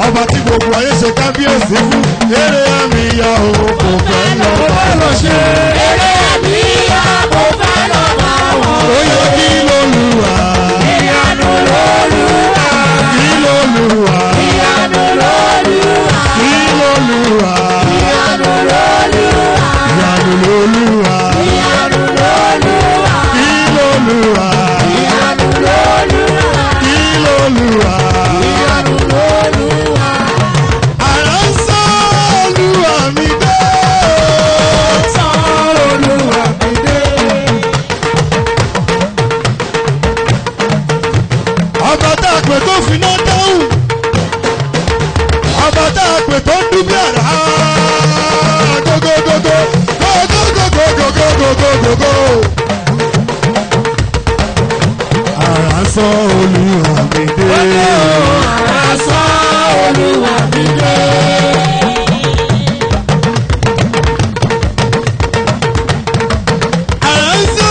ọba tí gbogbo ayé ṣe kábíyèsí fún. Eré àmì ìyá o kò fẹ́ lọ ṣe. Eré àmì ìyá kò fẹ́ lọ bá wọn. Ó yẹ kí lólúwa. Ìyanu lólúwa. Kí lólúwa. Ìyanu lólúwa. Kí lólúwa. Ìyanu lólúwa. Ìyanu lólúwa. Ìyanu lólúwa. Kí lólúwa. Ìyanu lólúwa. Kí lólúwa. Ìyanu lólúwa. Àrà ń sọ Olúwa mi dé. Sọ Olúwa mi dé. Ọba tá a pè tó finá dáhùn. Ọba tá a pè tó ń dún bí àrá. Gógógógó gógógógógógógógógó. Àrà ń sọ Olúwa mi dé. Àrà sọ Olúwa mi dé. Àrà ń sọ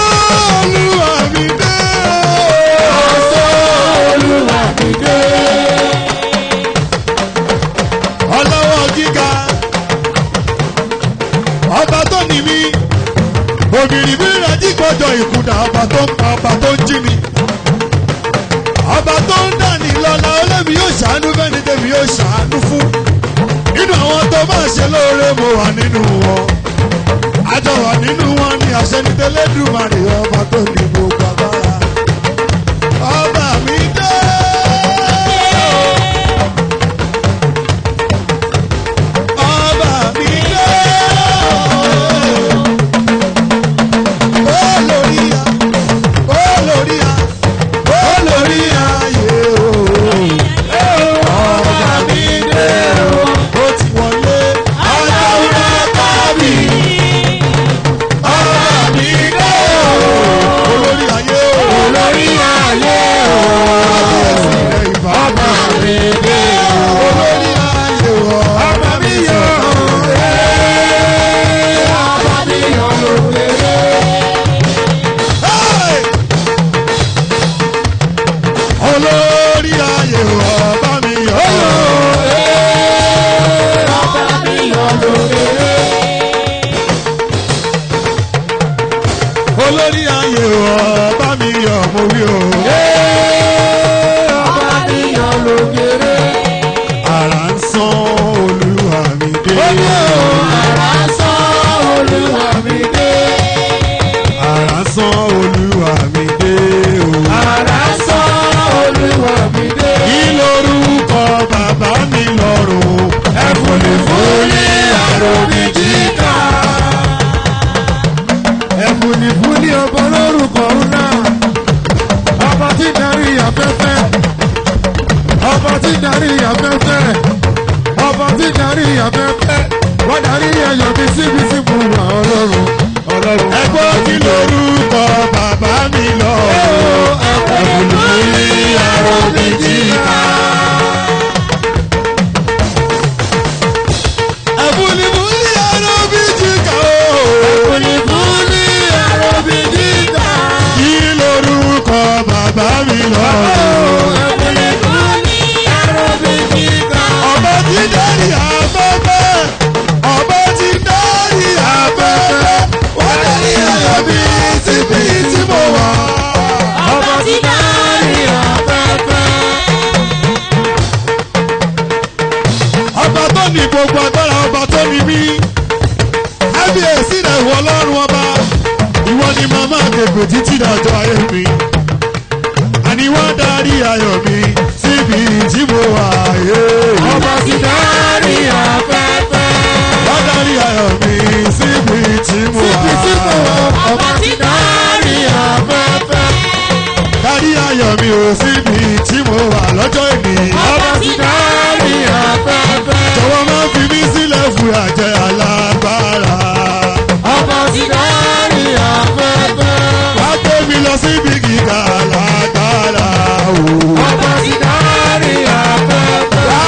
Olúwa mi dé. Sọ Olúwa mi dé. Ọlọ́wọ́ gíga. Ọba tó ní mi. Òbìrì bí ìrajì gbọ́dọ̀ ìkùnà. Ọba tó ń pa ọba tó ń jí ni. Ọba tó ń dàní lọ́la olómi yóò ṣàánú fẹ́ni tèmi yóò ṣàánú fún. Nínú àwọn tó máa ṣe lóore mo wà nínú wọn. Àjọ wà nínú wọn ni àṣẹ ní tẹ́lẹ̀dùmarè ọba tó ní gbogbo agbára. Ọba mi dé. Ọba mi dé. Olóríyá, olóríyá, olóríyá ayé o. Ọba mi dé o. Ó ti wọlé. Aláwùrá kábì. Ọba mi dé o. Olórí ayé o. Olórí ayé o. Kábíyèsí rẹ̀ ìbá. Ọba mi dé o. Olórí ayé o. Ọba mi yọ̀ lóore. Ọba mi yọ̀ lóore. Hey! Olórí ayé o. Ọba mi yọ̀ lóore. Ọba mi yọ̀ lóore. Olórí ayé o. Ọba mi yọ̀ mo wí o. Ọba mi yọ̀ lóore. Àrà ń sán Olúwa mi dé. Àrà sọ Olúwa mi dé. Àrà ń sán Olúwa mi dé o. Àrà sọ Olúwa mi dé. Kí lorúkọ bàbá mi lọ́rùn? Ẹ̀fọ́ lè fúnni àròbí jíkà. Ẹ̀bùn ní fún ní ọba lórúkọ ńlá. Ọba tí darí afẹ́fẹ́. Ọba tí darí afẹ́fẹ́. Ọba tí darí afẹ́fẹ́. Wọ́n darí ẹyọ mi síbi tí mo wà ọlọ́run. Ọlọ́run. Ẹgbọ́n kí lorúkọ bàbá mi lọ́rùn? Ẹ̀fọ́ lè fúnni àròbí jíkà. Ẹ̀bùnibùnì ẹ̀rọ bí jìkà o. Ẹ̀fọ́ lè fúnni àròbí jíkà. Kí lorúkọ bàbá mi lọ́rùn? Ẹ̀fọ́ lè fúnni àròbí jíkà. Ọba tí dárí afẹ́fẹ́. Ọba tí dárí afẹ́fẹ́. Wọ́n dárí ẹ̀yọ́ bí síbi tí mo wà. Ọba tí dárí afẹ́fẹ́. Ọba tó ní gbogbo agbára, ọba tó ní mí. Kábíyèsí rẹ̀ ìwọ Ọlọ́run ọba. Ìwọ ni màmá àgbègbè títí dàjọ́ ayé mi. Àní wọ́n darí ayọ̀ mi síbi tí mo wà. Ọba tí dárí afẹ́fẹ́. Wọ́n darí ayọ̀ mi síbi tí mo wà. Ọba tí dárí afẹ́fẹ́. Darí ayọ̀ mi ò síbi tí mo wà lọ́jọ́ ìní. Ọba tí dárí afẹ́fẹ́. Jọ̀wọ́ má fi mí sílẹ̀ fún àjẹ alágbára. Ọba tí dárí afẹ́fẹ́. Wá gbé mi lọ síbi gíga alágbára o. Ọba tí dárí afẹ́fẹ́. Wá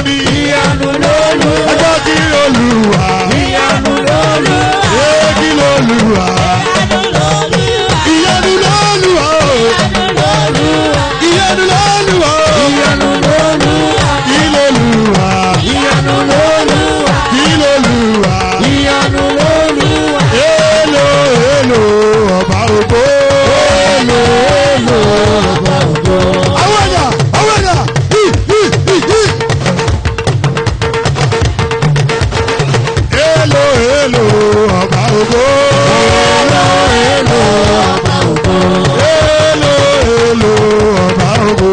ní. ìyanu lólú. ẹjọ́ kí lolúwa. ìyanu lólú. ee kí lolúwa. ìyanu lolúwa. ìyanu lolúwa. ìyanu lólúwa. kí lolúwa. ìyanu lólúwa. kí lolúwa. ìyanu lólúwa. èlò èlò ọba ògo. èlò èlò ọba ògo. àwọn ẹ̀dá àwọn ẹ̀dá hi hi hi hi. èlò èlò ọba ògo. èlò èlò ọba ògo. èlò èlò ọba ògo.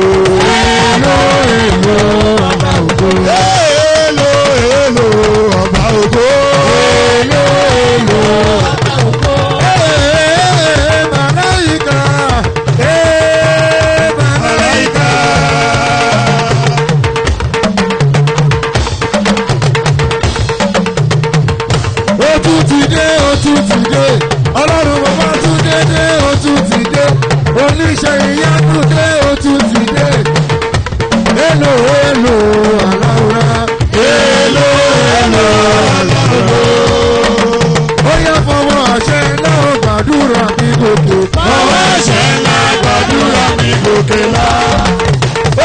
èlò èlò ọba ògo. èlò èlò ọba ògo. èlò èlò ọba ògo. Màláìka, Màláíkà. ó tún ti dé, ó tún ti dé. Ọlọ́run bàbá tún dé, ó tún ti dé. Oníṣẹ́ ìyanu dé, ó tún ti dé. Èlò èlò àlàúrà. èlò èlò ọba ògo. Ó yẹ fọwọ́ àṣẹ náà gbàdúrà ní gòkè. ọwọ́ ẹ̀ṣẹ̀ ńlá gbàdúrà ní gòkè lá.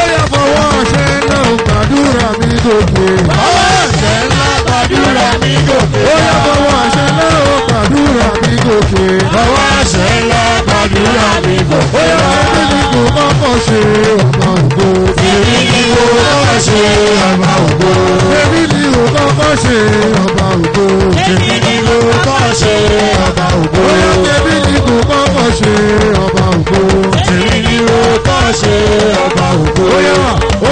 Ó yẹ fọwọ́ àṣẹ náà gbàdúrà ní gòkè. ọwọ́ ẹ̀ṣẹ̀ ńlá gbàdúrà ní gòkè Ó yẹ lá. fọwọ́ àṣẹ náà gbàdúrà ní gòkè. ọwọ́ ẹ̀ṣẹ̀ ńlá gbàdúrà ní Ó gòkè yẹ lá. fọwọ́ ní kò kọ́kọ́ ṣe ọ̀pá ògo. èmi ni mo kọ́kọ́ ṣe ọba ògo. Èmi ni ò kọ́kọ́ ṣe ọba ògo. èmi ni mo kọ́kọ́ ṣe ọba ògo. Ó yẹ èmi ni kò kọ́kọ́ ṣe ọba ògo. èmi ni mo kọ́kọ́ ṣe ọba ògo. Ó yẹ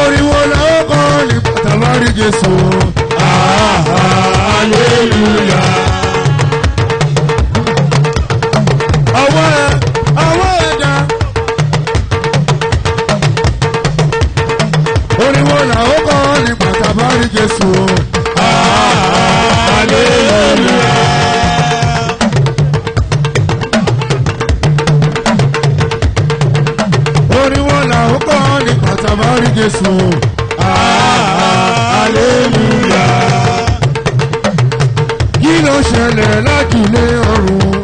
orin wo la ó kọ́ ní pàtàkì Jésù. hallelujah. Ọwọ́ ẹ̀dá. Orin wo la ó kọ́ ní pàtàkì Jésù. hallelujah. Orin wo la ó kọ́ ní pàtàkì Jésù. hallelujah. Kí ló ṣẹlẹ̀ lájúlé ọ̀run?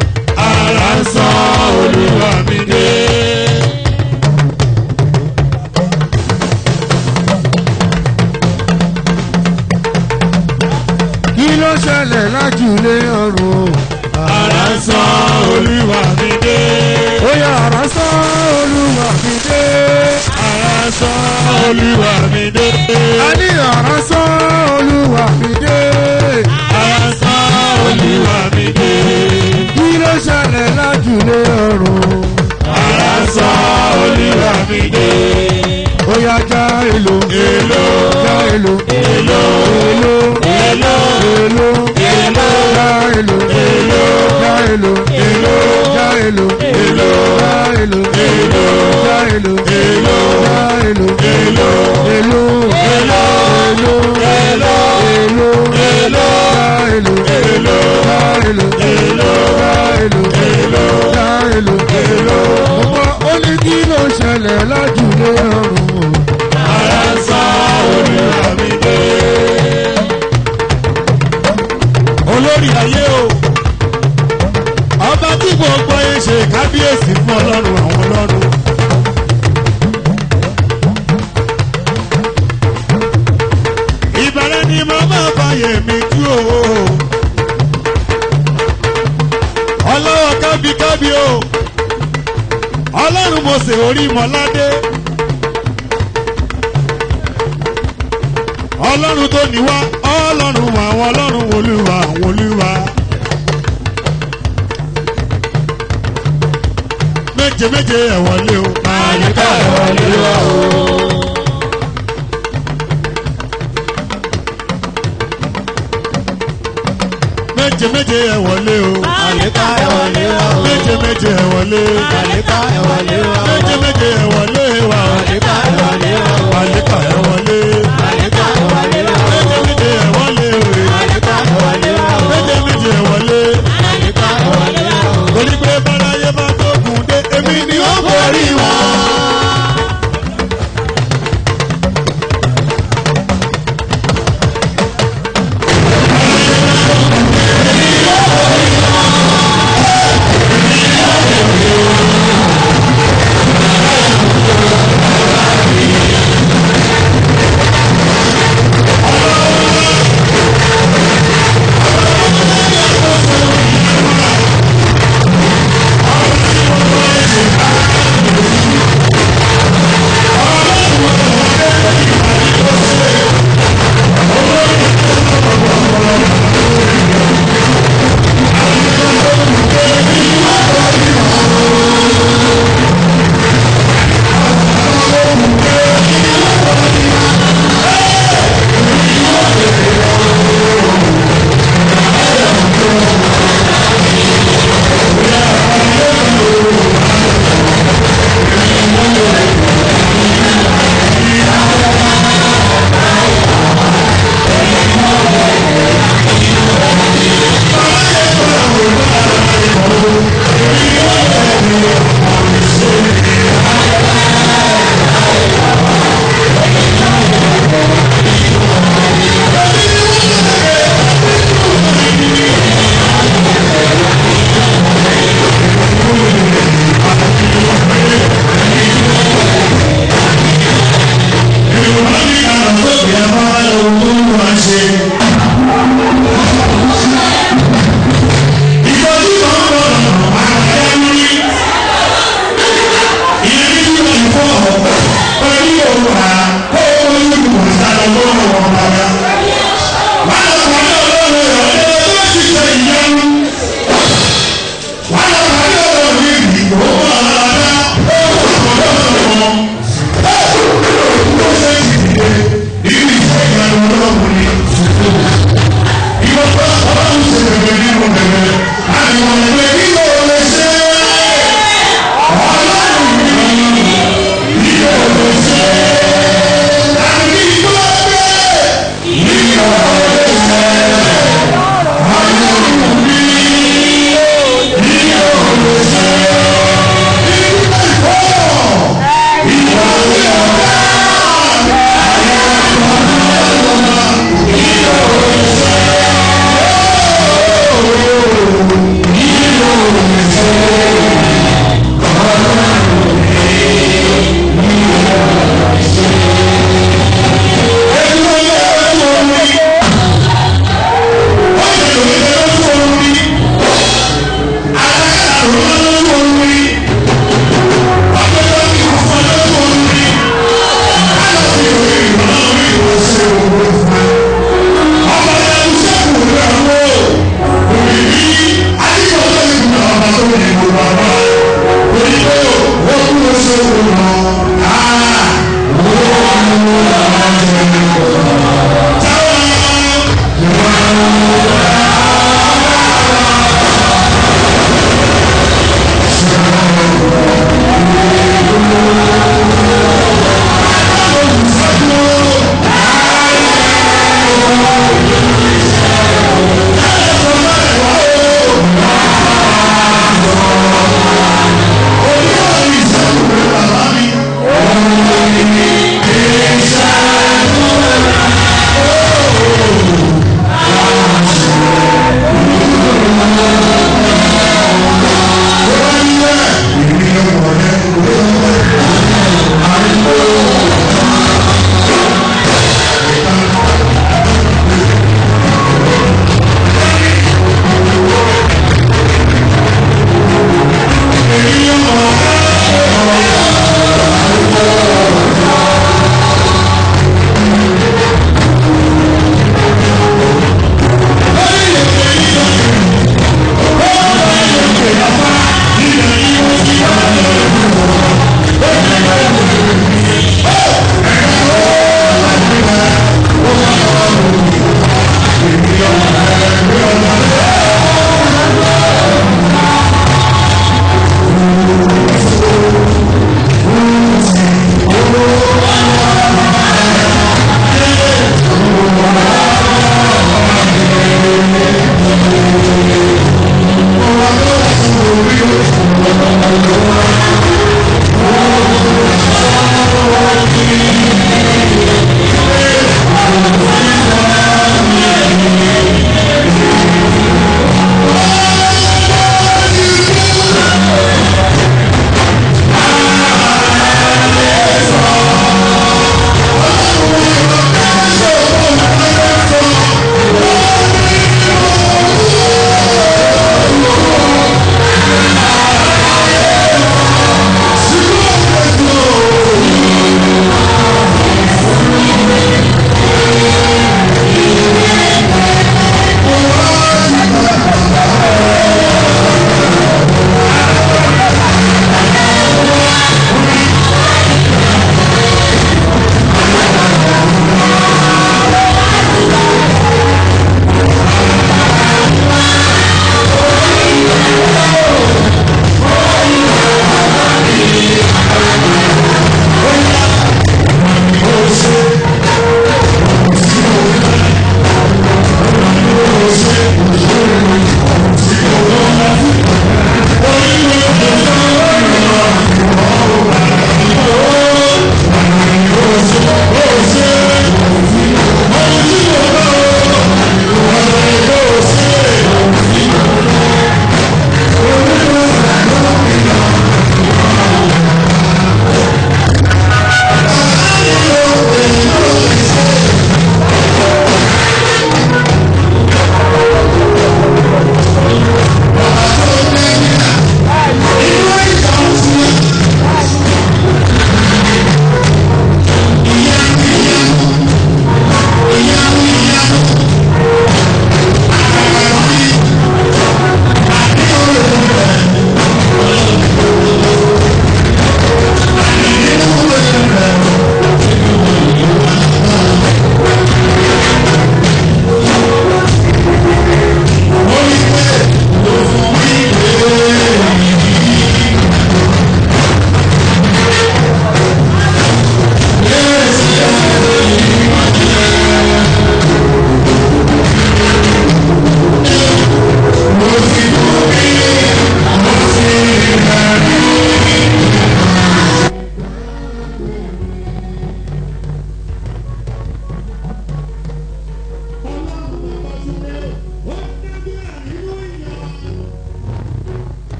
ara ń sọ olúwa mi dé. Kí ló ṣẹlẹ̀ lájúlé ọ̀run? ara ń sọ olúwa mi dé. Ó yá àrá sán Olúwa mi dé. ara ń sọ olúwa mi dé. A ní àrá sán Olúwa mi dé. ara ń sọ olúwa mi dé. Kí ló ṣẹlẹ̀ lájúlé ọ̀run? ara ń sọ olúwa mi dé. Ó yá já èlò. èlò Já èlò. èlò Èlò. èlò Èlò. èlò Já èlò. èlò Já èlò. èlò Já èlò. èlò Já èlò. èlò Já èlò. èlò Já èlò. èlò Èlò. èlò Èlò. èlò Èlò. èlò Já èlò. èlò Já èlò. èlò Já èlò. èlò Já èlò. èlò. Ọmọ ó ní kí ló ṣẹlẹ̀ lájúlé ọ̀run? ara ń sọ olúwa mi dé. olórí ayé o ọba tí gbogbo ayé ṣe kábíyèsí fún ọlọ́run àwọn ọlọ́run. ìbẹ̀rẹ̀ ni mo máa fàyè mi tú o. ọlọ́wọ́ kábíkábí o ọlọ́run mo ṣe orí mọ́ládé. ọlọ́run tó ní wá ọlọ́run àwọn ọlọ́run olúwa àwọn olúwa. méje méje ẹ̀ wọlé o. àyíká ẹ̀ wọlé o. méje méje ẹ̀ wọlé o. àyíká ẹ̀ wọlé o. méje méje ẹ̀ wọlé. àyíká ẹ̀ wọlé o. méje méje ẹ̀ wọlé wa. àyíká ẹ̀ wọlé o. àyíká ẹ̀ wọlé. àyíká ẹ̀ wọlé o. méje méje ẹ̀ wọlé o. àyíká ẹ̀ wọlé o. méje méje ẹ̀ wọlé. àyíká ẹ̀ wọlé o. torí pé báráyé bá tó kùn dé èmi ni ó borí wọn.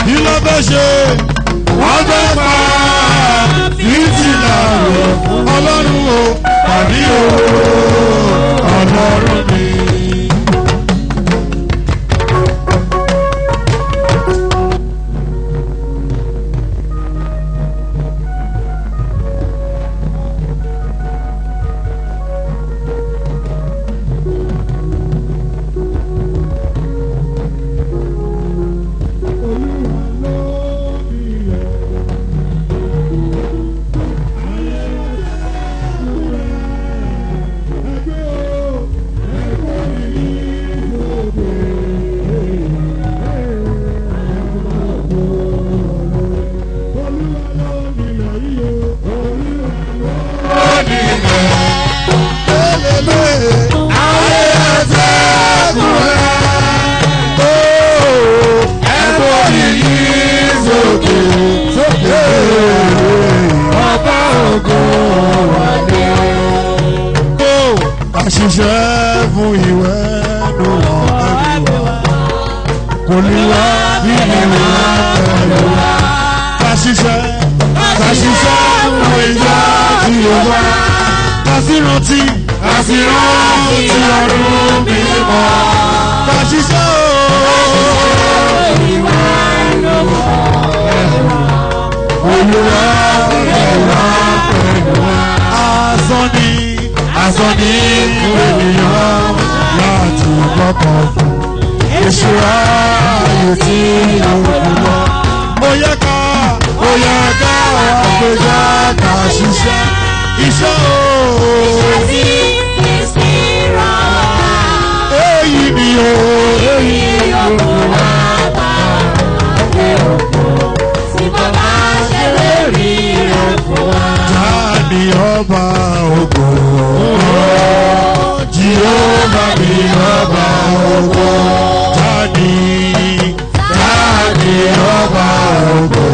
Kí ló fẹ́ ṣe? Wọ́n fẹ́ pa fìtìlà rẹ̀. Ọlọ́run o, àbí o, ọlọ́run mi. Ṣiṣẹ́ fún ìwé ló wọ́n ẹ̀mí wa. Kò ní wá bí ìwé pẹ̀lú wa. Ká ṣiṣẹ́ fún ìjà tí ó wá. Ká sì rántí ọdún mímọ́. Ká ṣiṣẹ́ ìwé ló wọ́n ẹ̀mí wa. Olúwa ìwà pẹ̀lú wa. Asán ní fún ènìyàn láti gbọ́kàn fún ìṣúra ayé tí àwọn olùkọ́. Ó yẹ ká àpèjà ká ṣiṣẹ́ iṣẹ́ o. Iṣẹ́ tí Kristi rán wá. Èyí ni o. Èyí yòókù wá bá àgbẹ̀ òkú. Tí bàbá ṣe lè rí rẹ̀ fún wa. Ta ni ọba ògo? Jehova ni ọba ògo. Ta ni ọba ògo?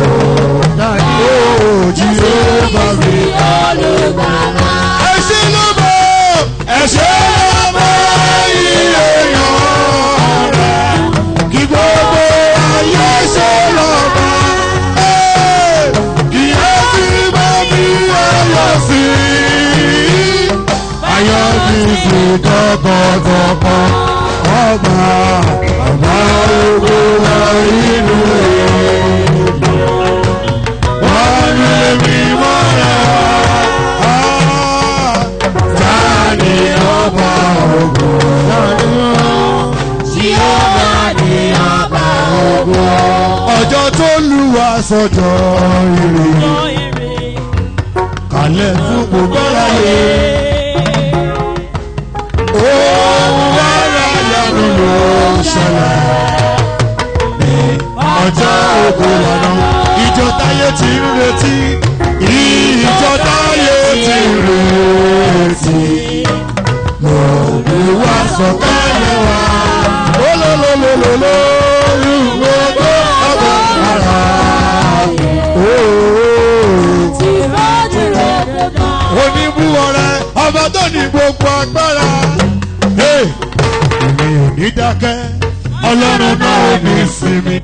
Jehova ni olùgbàlà. ẹ̀ṣẹ̀ ló mọ̀ iye èèyàn rẹ̀ kí gbogbo ayé ṣe lọ́ba. Kí ẹ fi mọ́ bí ayọ̀ sí. Ayọ̀ ti fi tọkàntọkàn ọgbà ògo wọ inú èèyàn. Wọ́n ní èmi mọ́ra. Ta ni ọba ògo? Jehova ni ọba ògo. Ọjọ́ tó lùwà sọ́jọ́ ire. Kalẹ̀ fún gbogbo aráyé. Ohun ara yanu ló ṣẹlẹ̀. Ọjọ́ ògo lànà. Ìjọ táyé ti ń retí. Ìjọ táyé ti ń retí. Lòlúwa sọ̀kalẹ̀ wá. Olólólólóló gbogbo ọba ara. Oníbú ọ̀rẹ́ ọba tó ní gbogbo agbára. Èmi ò ní dákẹ́, Ọlọ́run náà ò ní sinmi.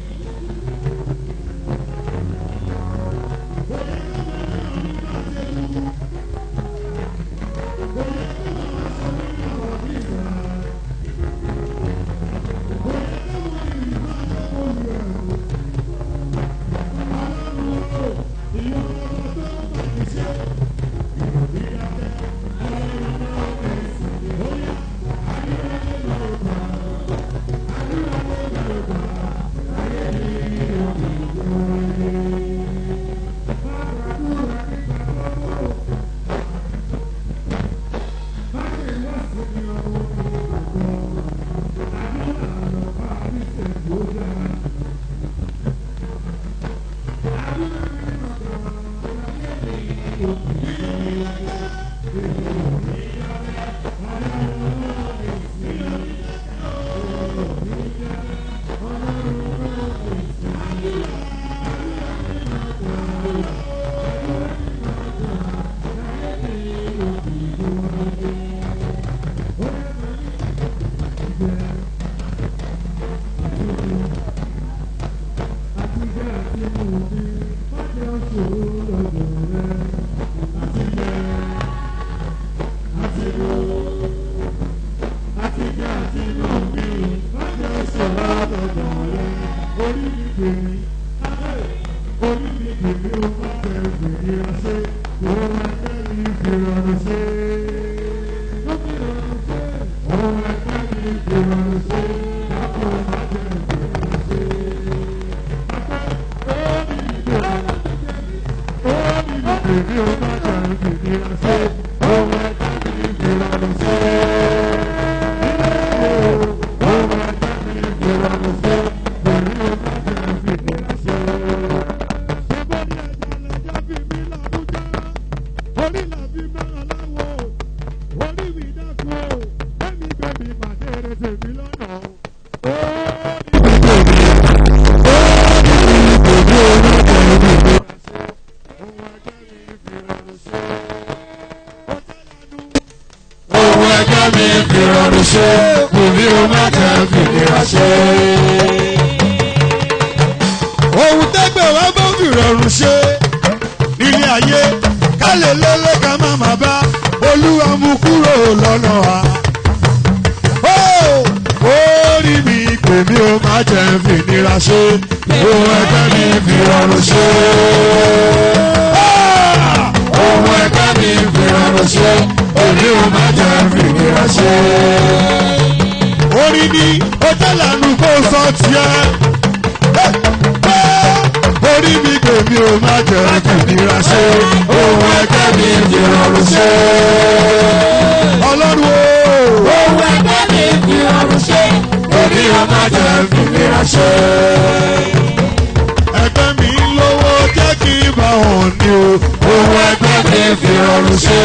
ohun tẹ́gbẹ̀ wá bó fi rọrùn ṣe nílé ayé ká lè lélẹ̀ ká má má bá olúwa mú kúrò lọ́nà wa. Orí mi pè mí ó má jẹ́ fìnira ṣe ohun ẹgbẹ́ mi fi rọrùn ṣe. Ohun ẹgbẹ́ mi fi rọrùn ṣe èmi ò má jẹ́ fìnira ṣe. Orí mi ó jẹ́ lànà kó sọ tiẹ̀. Orí mi pè mí ó má jẹ́ fìnira ṣe ohun ẹgbẹ́ mi fi rọrùn ṣe. Ọlọ́run o. Ohun ẹgbẹ́ mi fi rọrùn ṣe Èmi ò má jẹ́ fìnira ṣe. Ẹgbẹ́ mi lówó jẹ́ kí n bá wọn ní o. Ohun ẹgbẹ́ mi fi rọrùn ṣe.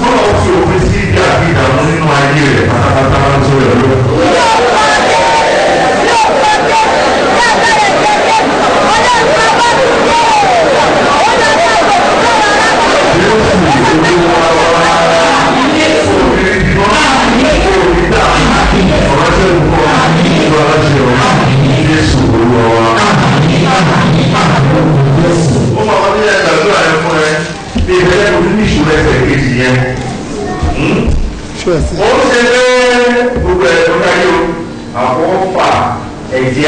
Kọ́lọ̀ fi òfin sí ìdí àbí ìdààmú nínú ayé rẹ̀ pátápátá tó rẹ̀ lọ.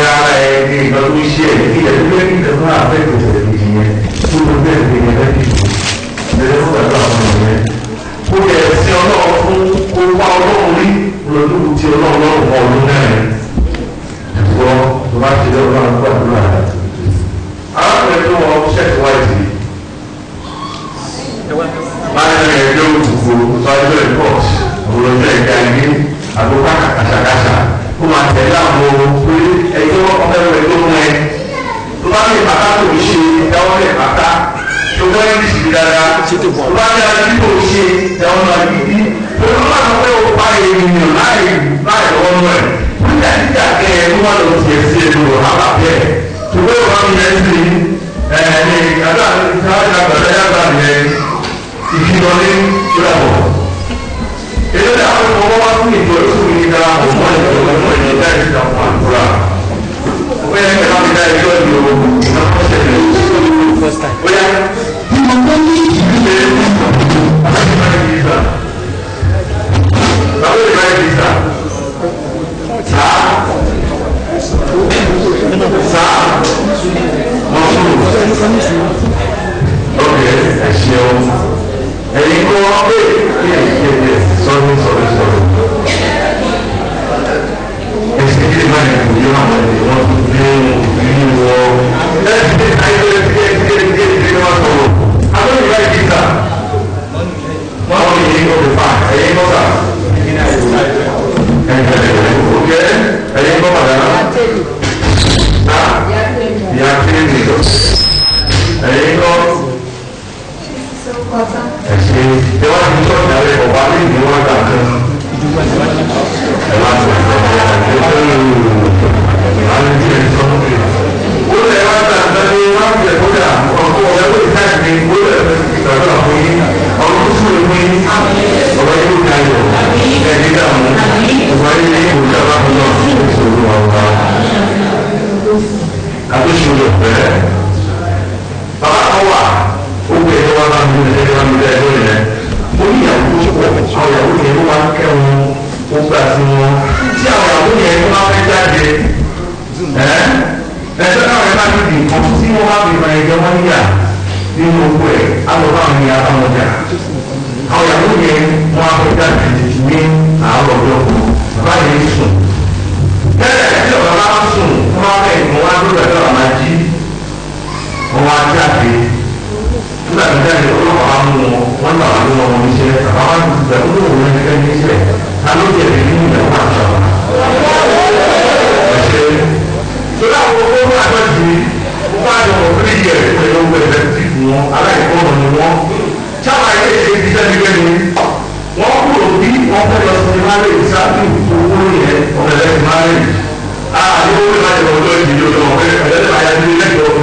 ara ẹ̀ ní ìgbà tó ṣe ẹ̀ ní ilẹ̀ tó lé ní ìlẹ̀ fún àfẹ́ ìpèsè ìdí yẹn tó ló bẹ́ẹ̀ ní ilẹ̀ bí ìlẹ̀ fún pẹ̀lú àwọn ọmọ yẹn. ó yẹ ẹ̀sìn ọlọ́run fún kó wá ọlọ́run rí lọ́dún tí ọlọ́run lọ́rùn mọ́ ọdún mẹ́rin. ẹ̀fọ́ tó bá ti lọ́wọ́ náà gbàdúrà rẹ̀. arákùnrin tó wọ ṣẹ́ẹ̀tì wáìtì máa ń rìn ẹjọ́ òkùnkùn sọ́jọ́ ìpọ́t òwúrọ̀jọ́ ìgbà ní àgbókà kàṣàkàṣà kó máa tẹ̀lé àwọn orí ẹjọ́ ọ̀fẹ́rẹ́ tó mú ẹ tó bá ní bàtà tó ń ṣe ìdáwọ́ lẹ̀ bàtà tó bá ní ìsìn dáadáa tó bá ní adé tó ń ṣe ìdáwọ́ náà yìí tó ló máa sọ pé ó pa ènìyàn láì lọ́wọ́ nù ẹ̀ nígbà tí àkẹ́ ẹ̀ tó wà lọ sí ẹsẹ̀ èlò àbàbẹ́ tó bẹ́ẹ̀ wà ní ẹsẹ̀ ní àdá ìfilọ́lé ìlàbọ̀. èyí ni àwọn ọmọ wa fún ìjọ ìṣòwò yìí dára pọ̀ mọ́ ìjọ ìwọ̀n ìjọ ìdá ìdá fún àdúrà. ó yẹ kí wọ́n dá ìjọ ìlú ìnáwó ṣẹlẹ̀. ó yẹ kí wọ́n tó ní ìdílé báwo ni báyìí di sá? sáà mọ̀ọ́sùn. ok ẹ ṣeun. ẹ̀yin kọ́ pé kí sọ́dún ẹ̀sìn kí lè má yẹ kó yọ àwọn ẹ̀dẹ̀ wọn tó gbé ìlú wọ ẹ̀sìn ayé ẹ̀sìn wọn sọ̀rọ̀ àwọn ìgbà ìdíta wọn kò yẹ kó lè fà ẹ̀yin kọ́ sà ẹ̀yin kọ́ padà ìyá kéèmì ẹ̀yin kọ́. ẹ̀sìn tí wọ́n ti sọ̀rọ̀ ìyàwó ẹ̀kọ́ bá lè ní wọ́n gbà kan. ẹ̀ máa sọ̀rọ̀ ó lè wá gbà kan ní wọ́n fi ẹ̀kọ́ dà ọkọ̀ ọ̀yẹ́wò ìtàgé ó lè fẹ́ ìgbàgbọ́ àwọn yín ọdún tó lè mú yín ọ̀rọ̀ yóò ká yọ ẹ̀ẹ́dí dàmú ọ̀rọ̀ yìí ní ìwòsàn aláwọ̀ náà ìṣòro àwọn àtúnṣe olùfẹ́. bàbá kan wà ó gbé ẹjọ́ wá bá mi lé ẹjọ́ mi lé ẹjọ́ yẹn mo ní ìyàwó tó pọ̀ àwọn ìyàwó yẹn ló máa ń kẹ́ wọn ó gbà sí wọn tí àwọn ìyàwó yẹn tó máa fẹ́ jáde ẹjọ́ káwọn ẹ̀ bá ti di nǹkan tí wọ́n bá fi máa ẹjọ́ wọn níyà nínú oko ẹ̀ àwọn bá wọn yà báwọn jà àwọn ìyàwó yẹn wọ́n á fẹ́ jáde ní àárọ̀ ọjọ́ bàbá yẹn sùn tẹ́lẹ̀ tí ọ̀gá bá sùn wọ́n bá fẹ́ ìmọ̀ wá lórí ẹ̀jọ́ àmàjí wọ́n wá jáde nígbà tó jáde ọlọ́pàá mú wọn náà wà lórí ọmọ iṣẹ́ bàbá wa ti gbà tó lóun ní ẹgbẹ́ ní iṣẹ́ ta ló jẹ èyí ní ìyàwó àṣà ẹ̀ṣẹ̀ tó dáwọ́ owó àjọjì ó bá jọ wọ̀ fún ìyẹ̀ pẹ̀lú owó ẹ̀fẹ́ tí fún wọn aláìkọ́nà ni wọ́n sábà ilé ìṣe ti sẹ́ni gbẹ́ni wọ́n kúrò bí wọ́n fẹ́ lọ sí máàlì ìsáàbì owó yẹn ọ̀rẹ́lẹ́ máàlì àdéhùn ìbájọ́ ọjọ́ ìdíjọ́ ọ̀fẹ́ ẹ̀lẹ́dẹ̀